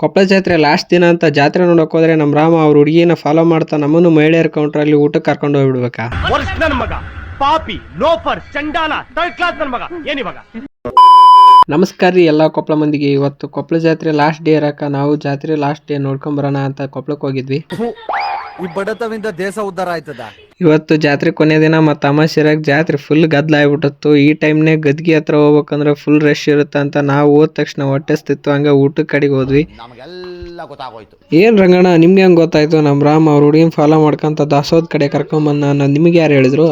ಕೊಪ್ಪಳ ಜಾತ್ರೆ ಲಾಸ್ಟ್ ದಿನ ಅಂತ ಜಾತ್ರೆ ನೋಡಕ್ ಹೋದ್ರೆ ನಮ್ಮ ರಾಮ ಅವ್ರ ಹುಡುಗಿನ ಫಾಲೋ ಮಾಡ್ತಾ ನಮ್ಮನ್ನು ಮಹಿಳೆಯರ ಕೌಂಟರ್ ಅಲ್ಲಿ ಊಟಕ್ಕೆ ಕರ್ಕೊಂಡು ಹೋಗ್ಬಿಡ್ಬೇಕಾ. ಪಾಪಿ ಲೋಫರ್ ಚಂಡಾಲ ಥರ್ಡ್ ಕ್ಲಾಸ್ ನನ್ನ ಮಗ ಏನಿವಾಗ. ನಮಸ್ಕಾರ ರೀ ಎಲ್ಲ ಕೊಪ್ಪಳ ಮಂದಿಗೆ. ಇವತ್ತು ಕೊಪ್ಪಳ ಜಾತ್ರೆ ಲಾಸ್ಟ್ ಡೇ ಇರಕ ನಾವು ಜಾತ್ರೆ ಲಾಸ್ಟ್ ಡೇ ನೋಡ್ಕೊಂಡ್ ಬರೋಣ ಅಂತ ಕೊಪ್ಪಳಕ್ಕೆ ಹೋಗಿದ್ವಿ. ಈ ಬಡತವಿಂದ ದೇಶ ಉದ್ಧಾರ ಆಯ್ತದ. ಇವತ್ತು ಜಾತ್ರೆ ಕೊನೆ ದಿನ ಮತ್ತು ಅಮಾವಾಸ್ಯೆರಾಗ ಜಾತ್ರೆ ಫುಲ್ ಗದ್ದಲ ಆಗ್ಬಿಟ್ಟಿತ್ತು. ಈ ಟೈಮ್ನಾಗ ಗದ್ಗಿ ಹತ್ರ ಹೋಗ್ಬೇಕಂದ್ರೆ ಫುಲ್ ರಶ್ ಇರುತ್ತೆ ಅಂತ ನಾವು ಹೋದ ತಕ್ಷಣ ಹೊಟ್ಟೆಸ್ತಿತ್ತು, ಹಂಗ ಊಟಕ್ಕೆ ಕಡೆಗೆ ಹೋದ್ವಿ. ಏನ್ ರಂಗಣ್ಣ ನಿಮ್ಗೆ ಹೆಂಗ್ ಗೊತ್ತಾಯ್ತು? ನಮ್ ರಾಮ್ ಅವ್ರ ಹುಡುಗಿನ ಫಾಲೋ ಮಾಡ್ಕೊಂತ ದಾಸೋದ್ ಕಡೆ ಕರ್ಕೊಂಬಂದ ನಿಮ್ಗೆ ಯಾರು ಹೇಳಿದ್ರು?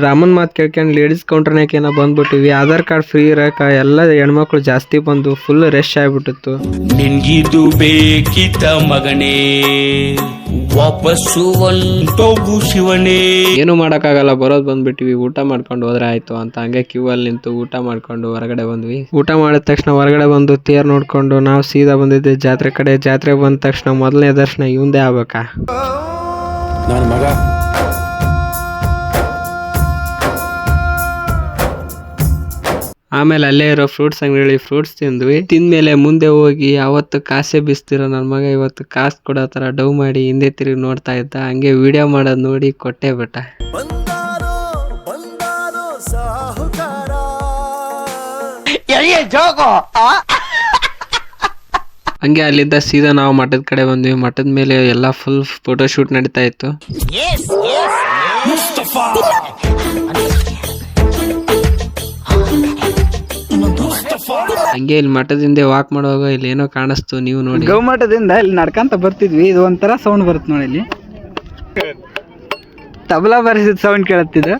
ರಾಮನ್ ಮಾತ್ ಕೇಳ್ಕೊಂಡು ಲೇಡೀಸ್ ಕೌಂಟರ್ನಾಗ ಏನೋ ಬಂದ್ಬಿಟ್ಟಿವಿ. ಆಧಾರ್ ಕಾರ್ಡ್ ಫ್ರೀ ಇರಕ ಎಲ್ಲ ಹೆಣ್ಮಕ್ಳು ಜಾಸ್ತಿ ಬಂದು ಫುಲ್ ರಶ್ ಆಗ್ಬಿಟ್ಟಿತ್ತು. ನಿನ್ಗಿದು ಬೇಕಿತ್ತ ಮಗನೇ, ವಾಪಸ್ಸು ಒಂಟೋಗು ಶಿವನೇ. ಏನು ಮಾಡಕ್ಕಾಗಲ್ಲ, ಬರೋದ್ ಬಂದ್ಬಿಟ್ಟಿವಿ. ಊಟ ಮಾಡ್ಕೊಂಡು ಹೋದ್ರೆ ಆಯ್ತು ಅಂತ ಹಂಗೆ ಕ್ಯೂ ಅಲ್ಲಿ ನಿಂತು ಊಟ ಮಾಡ್ಕೊಂಡು ಹೊರಗಡೆ ಬಂದ್ವಿ. ಊಟ ಮಾಡಿದ ತಕ್ಷಣ ಹೊರಗಡೆ ಬಂದು ತೇರ್ ನೋಡ್ಕೊಂಡು ನಾವು ಸೀದಾ ಬಂದಿದ್ದೆ ಜಾತ್ರೆ ಕಡೆ. ಜಾತ್ರೆ ಬಂದ ತಕ್ಷಣ ಮೊದಲನೇ ದರ್ಶನ ಇವಂದೇ ಆಗ್ಬೇಕಾ. ನನ್ನ ಮಗ ಆಮೇಲೆ ಅಲ್ಲೇ ಇರೋ ಫ್ರೂಟ್ಸ್ ಅಂಗಡಿ ಫ್ರೂಟ್ಸ್ ತಿಂದ್ವಿ. ತಿಂದ್ಮೇಲೆ ಮುಂದೆ ಹೋಗಿ ಅವತ್ತು ಕಾಸೆ ಬಿಸ್ತಿರೋ ನನ್ನ ಮಗ ಇವತ್ತು ಕಾಸು ಕೊಡೋ ತರ ಡೌ ಮಾಡಿ ಹಿಂದೆ ತಿರುಗಿ ನೋಡ್ತಾ ಇದ್ದ. ಹಂಗೆ ವಿಡಿಯೋ ಮಾಡೋದ್ ನೋಡಿ ಕೊಟ್ಟೆ ಬಿಟ್ಟ. ಹಂಗೆ ಅಲ್ಲಿದ್ದ ಸೀದಾ ನಾವು ಮಠದ ಕಡೆ ಬಂದ್ವಿ. ಮಠದ ಮೇಲೆ ಎಲ್ಲ ಫುಲ್ ಫೋಟೋ ಶೂಟ್ ನಡೀತಾ ಇತ್ತು. ಹಂಗೆ ಇಲ್ಲಿ ಮಠದಿಂದ ವಾಕ್ ಮಾಡುವಾಗ ಇಲ್ಲಿ ಏನೋ ಕಾಣಿಸ್ತು, ನೀವು ನೋಡಿ. ಗೌಮಠದಿಂದ ಇಲ್ಲಿ ನಡ್ಕಂತ ಬರ್ತಿದ್ವಿ. ಇದು ಒಂಥರ ಸೌಂಡ್ ಬರುತ್ತೆ ನೋಡಿ, ಇಲ್ಲಿ ತಬಲಾ ಬರೆಸಿದ ಸೌಂಡ್ ಕೇಳತ್ತಿದ್ದು.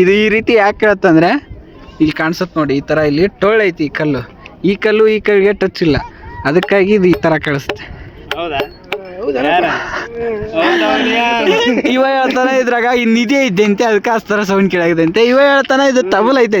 ಇದು ಈ ರೀತಿ ಯಾಕೆ ಕೇಳತ್ತಂದ್ರೆ ಇಲ್ಲಿ ಕಾಣಿಸುತ್ತೆ ನೋಡಿ, ಈ ತರ ಇಲ್ಲಿ ಟೋಳ್ ಐತಿ. ಈ ಕಲ್ಲು ಈ ಕಲ್ಲಿಗೆ ಟಚ್ ಇಲ್ಲ, ಅದಕ್ಕಾಗಿ ಇದು ಈ ತರ ಕೇಳಿಸುತ್ತೆ. ಇವ ಹೇಳ್ತಾನೆ ಇದ್ರಾಗ ಈ ನಿಧಿ ಐತೆ ಅಂತೆ, ಅದಕ್ಕೆ ಆ ತರ ಸೌಂಡ್ ಕೇಳಾಗಿದೆ ಅಂತೆ. ಇವ ಹೇಳ್ತಾನೆ ಇದು ತಬಲ ಐತೆ.